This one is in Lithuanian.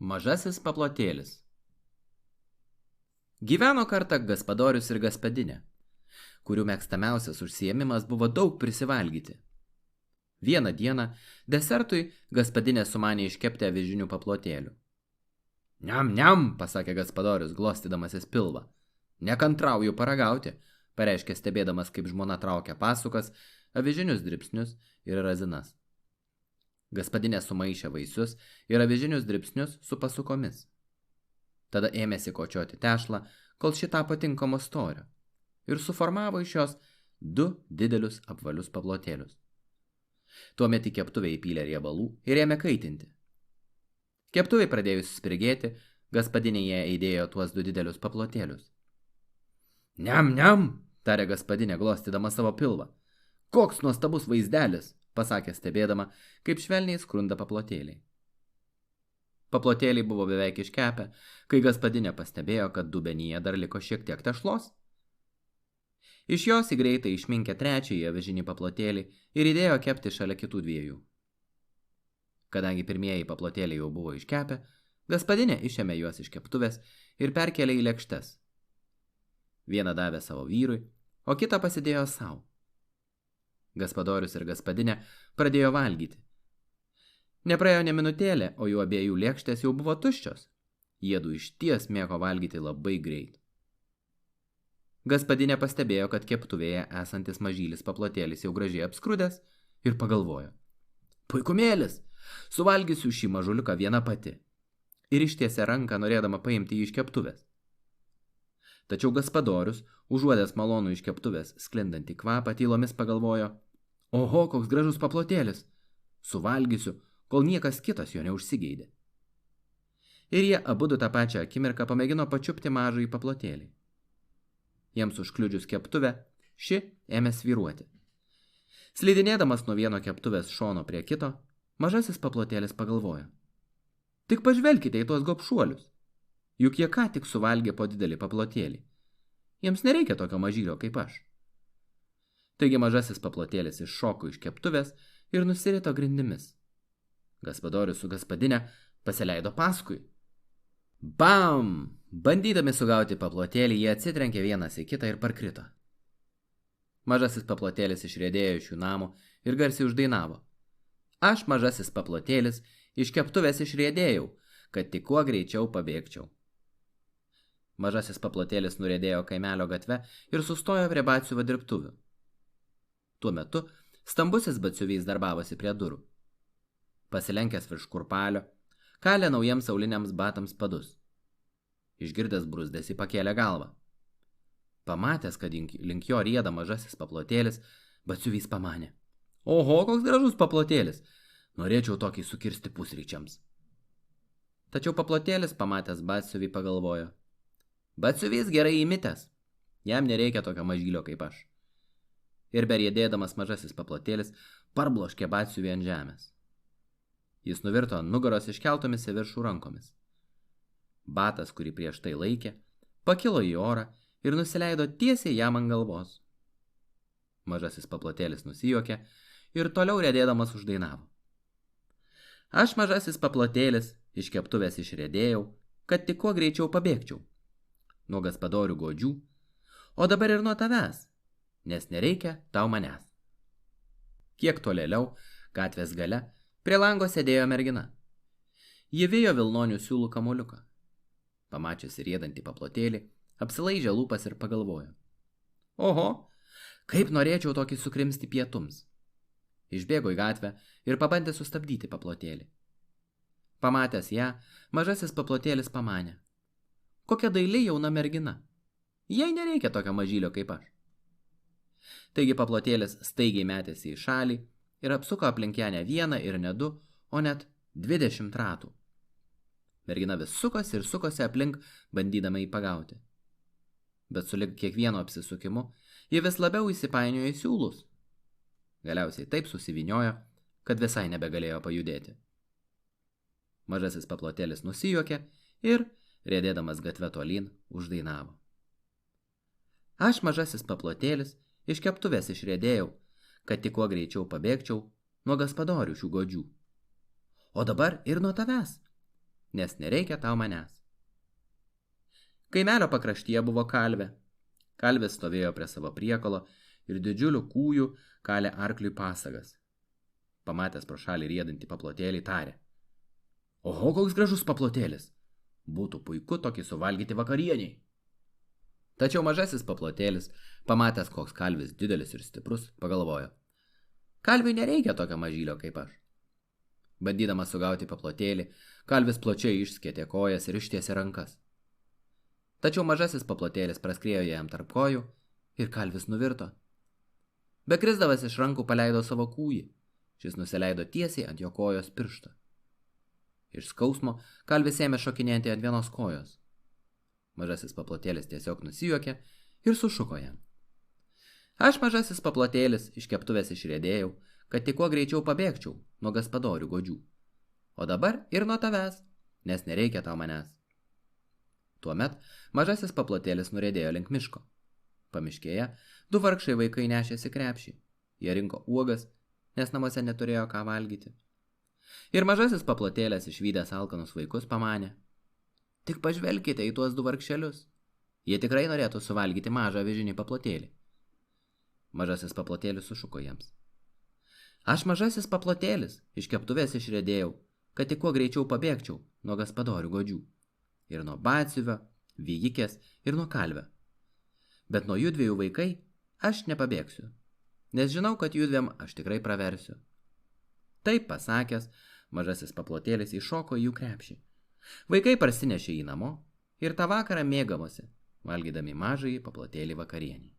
Mažasis paplotėlis. Gyveno kartą gaspadorius ir gaspadinė, kurių mėgstamiausias užsiėmimas buvo daug prisivalgyti. Vieną dieną desertui gaspadinė sumanė iškepti avižinių paplotėlių. Niam, niam, pasakė gaspadorius, glostydamasis pilvą. Nekantrauju paragauti, pareiškė stebėdamas, kaip žmona traukia pasukas, avižinius dribsnius ir razinas. Gaspadinė sumaišė vaisius ir avižinius dribsnius su pasukomis. Tada ėmėsi kočioti tešlą, kol ši tapo tinkamo storio ir suformavo iš jos 2 didelius apvalius paplotėlius. Tuomet į keptuvę įpylė riebalų ir ėmė kaitinti. Keptuvai pradėjus spirgėti, gaspadinė ją įdėjo tuos 2 didelius paplotėlius. Niam, niam, tarė gaspadinė, glostydama savo pilvą. Koks nuostabus vaizdelis, pasakė stebėdama, kaip švelniai skrunda paplotėliai. Paplotėliai buvo beveik iškepę, kai gaspadinė pastebėjo, kad dubenyje dar liko šiek tiek tešlos. Iš jos į greitai išminkė 3. avižinį paplotėlį ir įdėjo kepti šalia kitų 2. Kadangi pirmieji paplotėliai jau buvo iškepę, gaspadinė išėmė juos iš keptuvės ir perkėlė į lėkštes. Vieną davė savo vyrui, o kitą pasidėjo savo. Gaspadorius ir gaspadinė pradėjo valgyti. Nepraėjo nė minutėlė, o jų abiejų lėkštės jau buvo tuščios. Jiedu išties mėgo valgyti labai greit. Gaspadinė pastebėjo, kad keptuvėje esantis mažylis paplotėlis jau gražiai apskrudęs ir pagalvojo. Puikumėlis, suvalgysiu šį mažuliuką viena pati. Ir ištiesė ranką, norėdama paimti jį iš keptuvės. Tačiau gaspadorius, užuodęs malonų iš keptuvės sklindantį kvapą, tylomis pagalvojo, oho, koks gražus paplotėlis, suvalgysiu, kol niekas kitas jo neužsigeidė. Ir jie abudu tą pačią akimirką pamėgino pačiupti mažąjį paplotėlį. Jiems užkliudžius keptuvę, ši ėmė svyruoti. Slidinėdamas nuo vieno keptuvės šono prie kito, mažasis paplotėlis pagalvojo. Tik pažvelkite į tuos gobšuolius. Juk jie ką tik suvalgė po didelį paplotėlį. Jiems nereikia tokio mažylio kaip aš. Taigi mažasis paplotėlis iššoko iš keptuvės ir nusirito grindimis. Gaspadorius su gaspadinė pasileido paskui. Bam! Bandydami sugauti paplotėlį, jie atsitrenkė vienas į kitą ir parkrito. Mažasis paplotėlis išriedėjo iš jų namo ir garsiai uždainavo. Aš, mažasis paplotėlis, iš keptuvės išriedėjau, kad tik kuo greičiau pabėgčiau. Mažasis paplotėlis nuriedėjo kaimelio gatve ir sustojo prie batsiuvio dirbtuvių. Tuo metu stambusis batsiuvys darbavosi prie durų. Pasilenkęs virš kurpalio, kalė naujiems auliniams batams padus. Išgirdęs bruzdesį pakėlė galvą. Pamatęs, kad link jo rieda mažasis paplotėlis, batsiuvys pamanė. Oho, koks gražus paplotėlis, norėčiau tokį sukirsti pusryčiams. Tačiau paplotėlis, pamatęs batsiuvį, pagalvojo. Batsiuvys gerai įmitęs, jam nereikia tokio mažylio kaip aš. Ir beriedėdamas mažasis paplotėlis parbloškė batsiuvį ant žemės. Jis nuvirto ant nugaros iškeltomis į viršų rankomis. Batas, kurį prieš tai laikė, pakilo į orą ir nusileido tiesiai jam ant galvos. Mažasis paplotėlis nusijuokė ir toliau riedėdamas uždainavo. Aš, mažasis paplotėlis, iš keptuvės išriedėjau, kad tik kuo greičiau pabėgčiau. Nuo gaspadorių godžių, o dabar ir nuo tavęs, nes nereikia tau manęs. Kiek tolėliau, gatvės gale, prie lango sėdėjo mergina. Ji vijo vilnonių siūlų kamuoliuką. Pamačiusi riedantį paplotėlį, apsilaižė lūpas ir pagalvojo. Oho, kaip norėčiau tokį sukrimsti pietums. Išbėgo į gatvę ir pabandė sustabdyti paplotėlį. Pamatęs ją, mažasis paplotėlis pamanė. Kokia daili jauna mergina. Jai nereikia tokio mažylio kaip aš. Taigi paplotėlis staigiai metėsi į šalį ir apsuko aplink ją ne 1 ir ne 2, o net 20 ratų. Mergina vis sukosi ir sukosi aplink, bandydama jį pagauti. Bet sulig kiekvienu apsisukimu, ji vis labiau įsipainiojo į siūlus. Galiausiai taip susiviniojo, kad visai nebegalėjo pajudėti. Mažasis paplotėlis nusijuokė ir, riedėdamas gatve tolyn, uždainavo. Aš, mažasis paplotėlis, iš keptuvės išriedėjau, kad tik kuo greičiau pabėgčiau nuo gaspadorių šių godžių. O dabar ir nuo tavęs, nes nereikia tau manęs. Kaimelio pakraštyje buvo kalvė. Kalvis stovėjo prie savo priekalo ir didžiulių kūjų kalė arkliui pasagas. Pamatęs pro šalį riedantį paplotėlį tarė: Oho, koks gražus paplotėlis! Būtų puiku tokį suvalgyti vakarieniai. Tačiau mažasis paplotėlis, pamatęs, koks kalvis didelis ir stiprus, pagalvojo: Kalviui nereikia tokio mažylio kaip aš. Bandydamas sugauti paplotėlį, kalvis plačiai išskėtė kojas ir ištiesė rankas. Tačiau mažasis paplotėlis praskriejo jam tarp kojų ir kalvis nuvirto. Bekrisdavas iš rankų paleido savo kūjį. Šis nusileido tiesiai ant jo kojos piršto. Iš skausmo kalvis ėmė šokinėti ant vienos kojos. Mažasis paplotėlis tiesiog nusijuokė ir sušuko jam: Aš, mažasis paplotėlis, iš keptuvės išriedėjau, kad tik kuo greičiau pabėgčiau nuo gaspadorių godžių. O dabar ir nuo tavęs, nes nereikia tau manęs. Tuomet mažasis paplotėlis nuriedėjo link miško. Pamiškėje 2 vargšai vaikai nešėsi krepšį. Jie rinko uogas, nes namuose neturėjo ką valgyti. Ir mažasis paplotėlis išvydęs alkanus vaikus pamanė: Tik pažvelkite į tuos 2 vargšelius. Jie tikrai norėtų suvalgyti mažą avižinį paplotėlį. Mažasis paplotėlis sušuko jiems: Aš, mažasis paplotėlis, iš keptuvės išriedėjau, kad tik kuo greičiau pabėgčiau nuo gaspadorių godžių. Ir nuo batsiuvio, vijikės ir nuo kalvio. Bet nuo jų 2 vaikai aš nepabėgsiu, nes žinau, kad jų 2 aš tikrai praversiu. Taip pasakęs, mažasis paplotėlis įšoko į jų krepšį. Vaikai parsinešė jį namo ir tą vakarą mėgavosi, valgydami mažąjį paplotėlį vakarienį.